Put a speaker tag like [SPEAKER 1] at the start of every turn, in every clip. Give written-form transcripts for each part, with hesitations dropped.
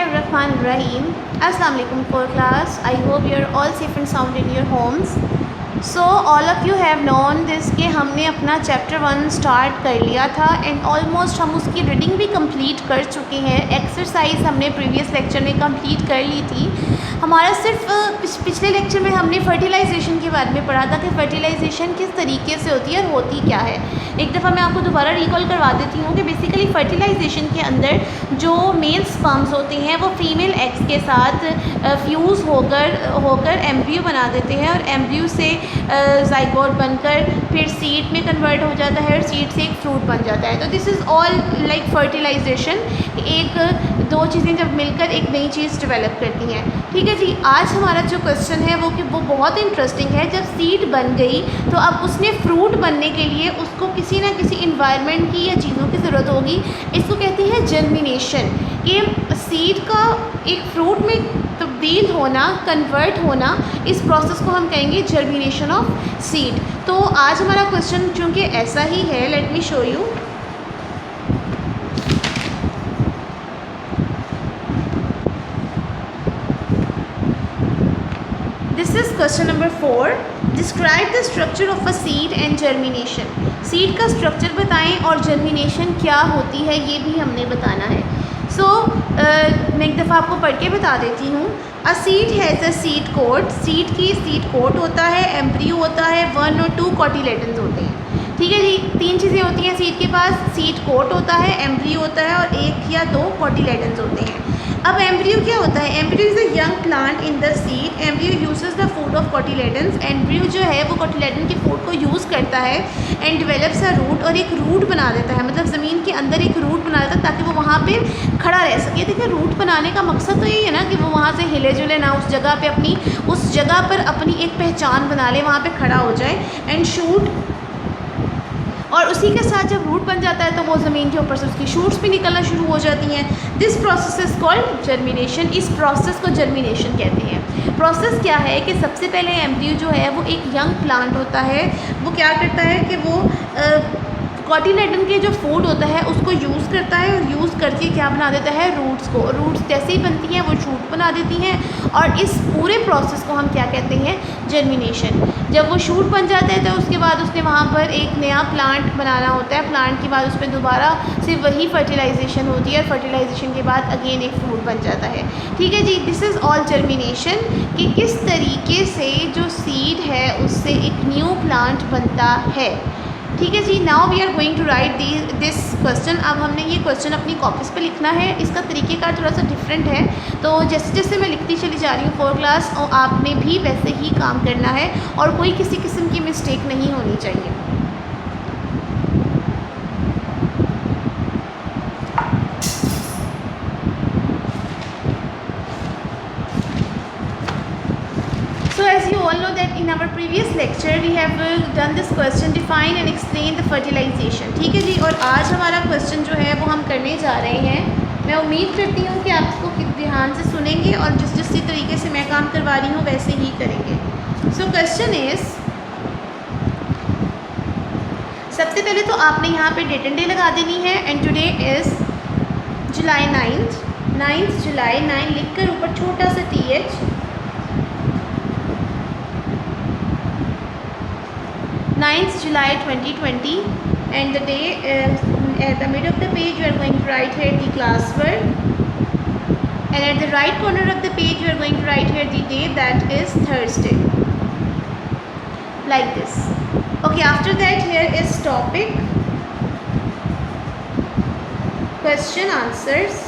[SPEAKER 1] Bismillahirrahmanirrahim. Assalamu alaikum for class. I hope you're all safe and sound in your homes. So all of you have known this कि हमने अपना chapter 1 start कर लिया था and almost हम उसकी reading भी कंप्लीट कर चुके हैं. एक्सरसाइज हमने प्रीवियस लेक्चर में कंप्लीट कर ली थी. हमारा सिर्फ पिछले लेक्चर में हमने फर्टिलाइजेशन के बारे में पढ़ा था कि फर्टिलाइजेशन किस तरीके से होती है और होती क्या है. एक दफ़ा मैं आपको दोबारा रिकॉल करवा देती हूँ कि बेसिकली फर्टिलाइजेशन के अंदर जो मेल स्पर्म्स होते हैं वो फीमेल एग्स के साथ फ्यूज़ होकर एम्ब्रियो बना देते हैं और एम्ब्रियो से ज़ाइगोट बनकर फिर सीड में कन्वर्ट हो जाता है और सीड से एक फ्रूट बन जाता है. तो this is all like fertilisation. एक दो चीज़ें जब मिलकर एक नई चीज़ डेवलप करती हैं. ठीक है जी. आज हमारा जो क्वेश्चन है वो बहुत इंटरेस्टिंग है. जब सीड बन गई तो अब उसने फ्रूट बनने के लिए उसको किसी ना किसी इन्वायरमेंट की या चीज़ों की ज़रूरत होगी. इसको कहते हैं जर्मिनेशन. कि सीड का एक फ्रूट में तब्दील होना, कन्वर्ट होना, इस प्रोसेस को हम कहेंगे जर्मिनेशन ऑफ सीड. तो आज हमारा क्वेश्चन चूँकि ऐसा ही है, let me show you. This is question number 4. Describe the structure of a seed and germination. Seed का स्ट्रक्चर बताएं और जर्मिनेशन क्या होती है ये भी हमने बताना है. सो मैं एक दफ़ा आपको पढ़ के बता देती हूँ. A seed has a seed coat. Seed की सीड कोट होता है, एम्ब्रियो होता है, 1 और 2 कोटिलेडन्स होते हैं. ठीक है जी. 3 चीज़ें होती हैं सीड के पास. सीड कोट होता है, एम्ब्रियो होता है और 1 या 2 कोटिलेडन्स होते हैं. अब एम्ब्रियो क्या होता है? Embryo is a young plant in the seed. Embryo uses the food of cotyledons. Embryo जो है वो कोटिलेडन के फूड को यूज़ करता है एंड डेवलप्स अ रूट. और एक रूट बना देता है, मतलब ज़मीन के अंदर एक रूट बना देता है ताकि वो वहाँ पे खड़ा रह सके. देखिए रूट बनाने का मकसद तो यही है ना कि वो वहाँ से हिले जुले ना, उस जगह पर अपनी एक पहचान बना ले, वहाँ पे खड़ा हो जाए एंड शूट. और उसी के साथ जब रूट बन जाता है तो वो ज़मीन के ऊपर से उसकी शूट्स भी निकलना शुरू हो जाती हैं. This process is called germination. इस प्रोसेस को जर्मिनेशन कहते हैं. प्रोसेस क्या है कि सबसे पहले एम्ब्रियो जो है वो एक यंग प्लांट होता है. वो क्या करता है कि वो कोटिलेडन के जो फूड होता है उसको यूज़ करता है और यूज़ करके क्या बना देता है? रूट्स को. रूट्स जैसे ही बनती हैं वो शूट बना देती हैं और इस पूरे प्रोसेस को हम क्या कहते हैं? जर्मिनेशन. जब वो शूट बन जाता है तो उसके बाद उसने वहाँ पर एक नया प्लांट बनाना होता है. प्लांट के बाद उस पर दोबारा से वही फर्टिलाइजेशन होती है और फर्टिलाइजेशन के बाद अगेन एक फ्रूट बन जाता है. ठीक है जी. This is all germination. कि किस तरीके से जो सीड है उससे एक न्यू प्लांट बनता है. ठीक है जी. Now we are going to write this question. अब हमने ये क्वेश्चन अपनी कॉपीज़ पे लिखना है. इसका तरीक़ेकार थोड़ा सा डिफरेंट है. तो जैसे जैसे मैं लिखती चली जा रही हूँ फॉर क्लास, और आपने भी वैसे ही काम करना है और कोई किसी किस्म की मिस्टेक नहीं होनी चाहिए. So as you all know that in our previous lecture we have done this question, define and explain the fertilization. ठीक है जी. और आज हमारा क्वेश्चन जो है वो हम करने जा रहे हैं. मैं उम्मीद करती हूँ कि आप इसको ध्यान से सुनेंगे और जिस तरीके से मैं काम करवा रही हूँ वैसे ही करेंगे. सो क्वेश्चन इज़, सबसे पहले तो आपने यहाँ पे डेट एंड डे लगा देनी है. एंड टुडे इज़ जुलाई 9 जुलाई. 9 लिख कर ऊपर छोटा सा TH. 9th July 2020 and the day at the middle of the page you are going to write here the class work and at the right corner of the page you are going to write here the day, that is Thursday, like this. Okay, after that here is topic, question answers,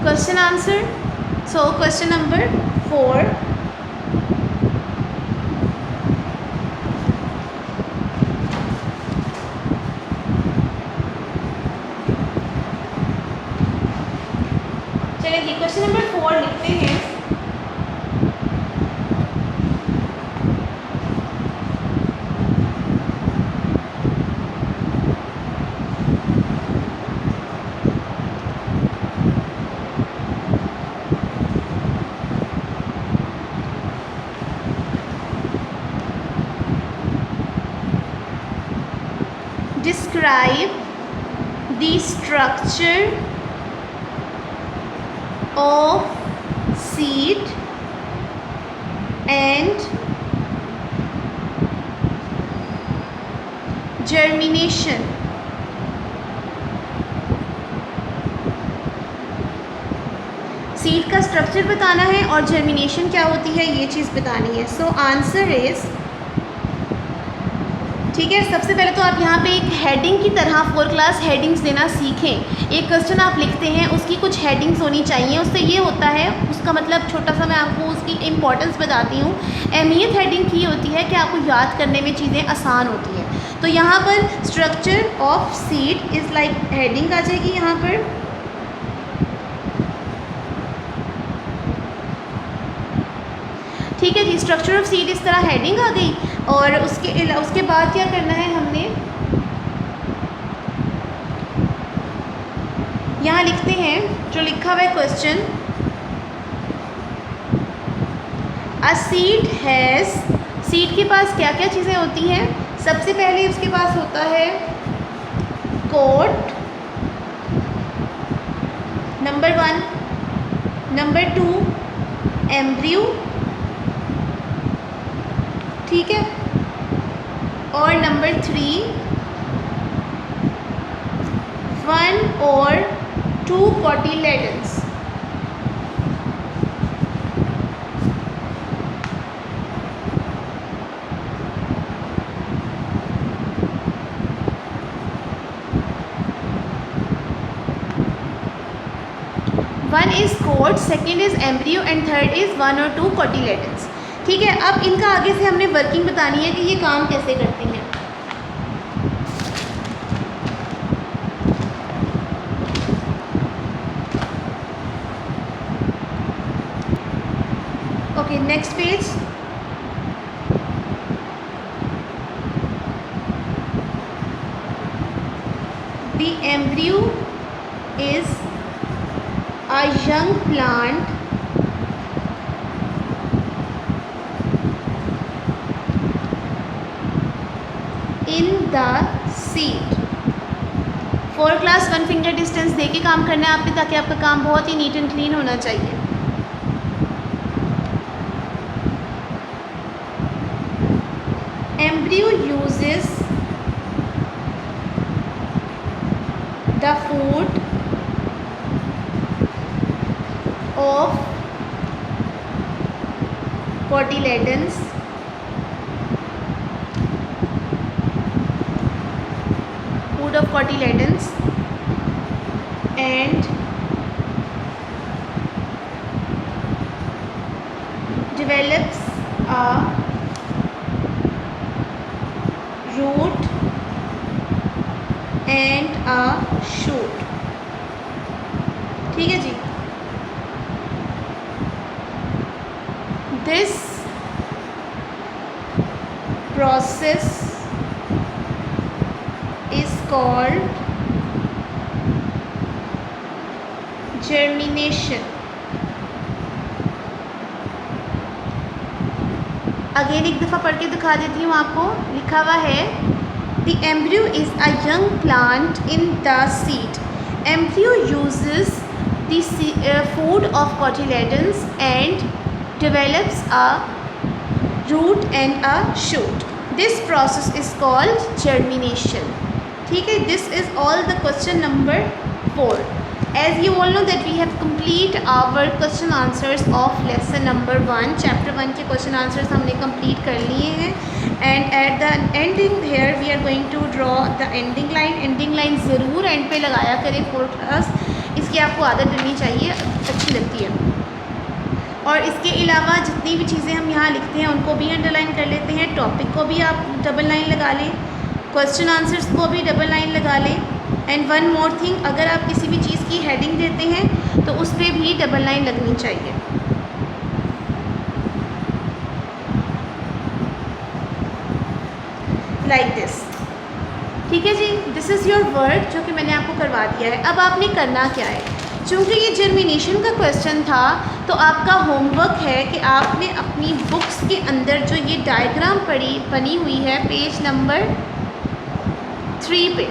[SPEAKER 1] question answer. So question number 4. चलिए जी, question number 4 लिखते हैं. describe the structure of seed and germination. Seed का structure बताना है और germination क्या होती है ये चीज़ बतानी है. सो आंसर इज़, ठीक है. सबसे पहले तो आप यहाँ पे एक हेडिंग की तरह 4 क्लास हेडिंग्स देना सीखें. एक क्वेश्चन आप लिखते हैं उसकी कुछ हेडिंग्स होनी चाहिए. उससे ये होता है, उसका मतलब छोटा सा मैं आपको उसकी इम्पोर्टेंस बताती हूँ. अहमियत हेडिंग की होती है कि आपको याद करने में चीज़ें आसान होती हैं. तो यहाँ पर structure of seed is like heading आ जाएगी यहाँ पर. ठीक है जी. स्ट्रक्चर ऑफ सीड इस तरह हेडिंग आ गई. और उसके बाद क्या करना है हमने, यहाँ लिखते हैं जो लिखा हुआ है question, a seed has, seed के पास क्या क्या चीज़ें होती हैं. सबसे पहले उसके पास होता है कोट, नंबर 1. नंबर 2 एम्ब्रियो, ठीक है. और number 3 1 or 2 cotyledons. One is coat, second is embryo and third is 1 or 2 cotyledons. ठीक है. अब इनका आगे से हमने वर्किंग बतानी है कि ये काम कैसे करते हैं. Okay, next page. The embryo is a young plant in the seed. 4 class 1 finger distance दे के काम करना है आपने, ताकि आपका काम बहुत ही नीट एंड क्लीन होना चाहिए. Embryo uses the food of cotyledons of cotyledons and develops a root and a shoot. ठीक है जी. This process is called germination. Again एक दफ़ा पढ़ के दिखा देती हूँ आपको. लिखा हुआ है The embryo is a young plant in the seed. Embryo uses the food of cotyledons and develops a root and a shoot. This process is called germination. ठीक है. This is all the question number 4. As you all know that we have complete our question answers of lesson number 1. Chapter 1 के question answers हमने complete कर लिए हैं. And at the ending here we are going to draw the ending line. Ending line ज़रूर end पे लगाया करें 4 class. इसकी आपको आदत डलनी चाहिए, अच्छी लगती है. और इसके अलावा जितनी भी चीज़ें हम यहाँ लिखते हैं उनको भी अंडरलाइन कर लेते हैं. टॉपिक को भी आप डबल लाइन लगा लें, क्वेश्चन आंसर्स को भी डबल लाइन लगा लें. एंड वन मोर थिंग, अगर आप किसी भी चीज़ की हेडिंग देते हैं तो उस पर भी डबल लाइन लगनी चाहिए. Like this. ठीक है जी. दिस इज़ योर वर्क जो कि मैंने आपको करवा दिया है. अब आपने करना क्या है, चूँकि ये जर्मिनेशन का क्वेश्चन था तो आपका होमवर्क है कि आपने अपनी बुक्स के अंदर जो ये डायग्राम बनी हुई है पेज नंबर 3 पे,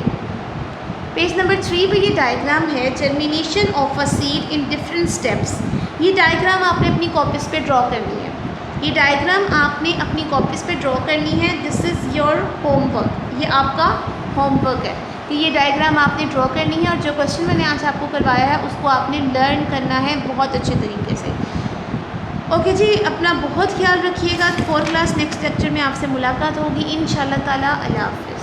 [SPEAKER 1] पेज नंबर 3 पे ये डायग्राम है germination of a seed in different steps. ये डायग्राम आपने अपनी कॉपीज़ पे ड्रॉ करनी है। ये डायग्राम आपने अपनी कॉपीज़ पे ड्रॉ करनी है। दिस इज़ योर होमवर्क, ये आपका होमवर्क है कि ये डायग्राम आपने ड्रॉ करनी है और जो क्वेश्चन मैंने आज आपको करवाया है उसको आपने लर्न करना है बहुत अच्छे तरीके से। ओके जी, अपना बहुत ख्याल रखिएगा। 4 क्लास नेक्स्ट लेक्चर में आपसे मुलाकात होगी इंशाल्लाह ताला। अल्लाह हाफ़िज़।